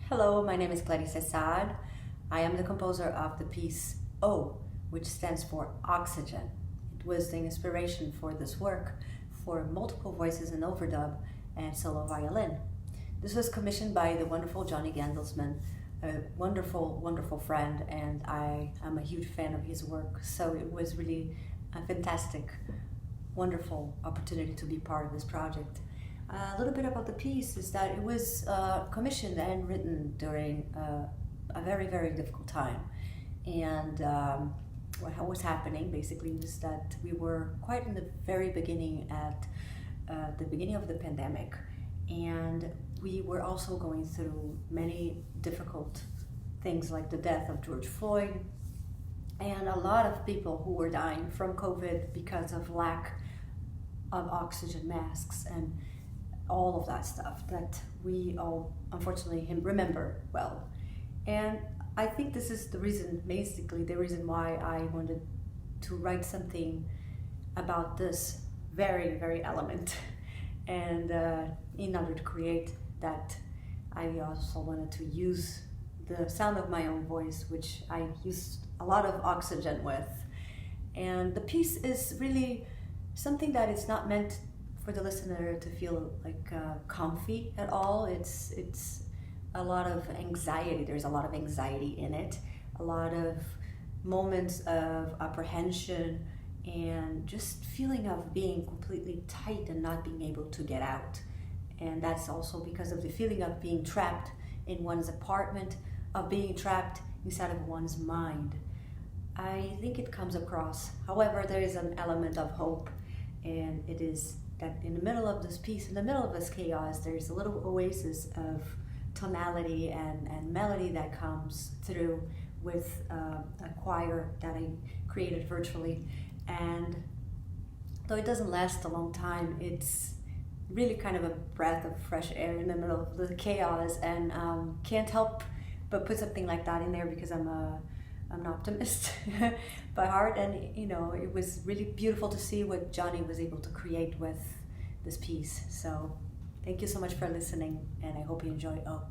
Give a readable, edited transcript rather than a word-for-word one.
Hello, my name is Clarice Assad. I am the composer of the piece O, which stands for oxygen. It was the inspiration for this work for multiple voices and overdub and solo violin. This was commissioned by the wonderful Johnny Gandelsman, a wonderful, wonderful friend, and I am a huge fan of his work. So it was really a fantastic, wonderful opportunity to be part of this project. A little bit about the piece is that it was commissioned and written during a very, very difficult time. And what was happening basically was that we were quite in the very beginning at the beginning of the pandemic. And we were also going through many difficult things like the death of George Floyd and a lot of people who were dying from COVID because of lack of oxygen masks and all of that stuff that we all unfortunately remember well. And I think this is the reason, basically the reason why I wanted to write something about this very, very element. And in order to create that, I also wanted to use the sound of my own voice, which I used a lot of oxygen with. And the piece is really something that is not meant for the listener to feel like comfy at all. It's a lot of anxiety. There's a lot of anxiety in it, a lot of moments of apprehension and just feeling of being completely tight and not being able to get out. And that's also because of the feeling of being trapped in one's apartment, of being trapped inside of one's mind. I think it comes across. However, there is an element of hope, and it is that in the middle of this piece, in the middle of this chaos, there's a little oasis of tonality and melody that comes through with a choir that I created virtually. And though it doesn't last a long time, it's really kind of a breath of fresh air in the middle of the chaos, and can't help but put something like that in there because I'm an optimist by heart. And you know, it was really beautiful to see what Johnny was able to create with this piece. So thank you so much for listening, and I hope you enjoy. Oh.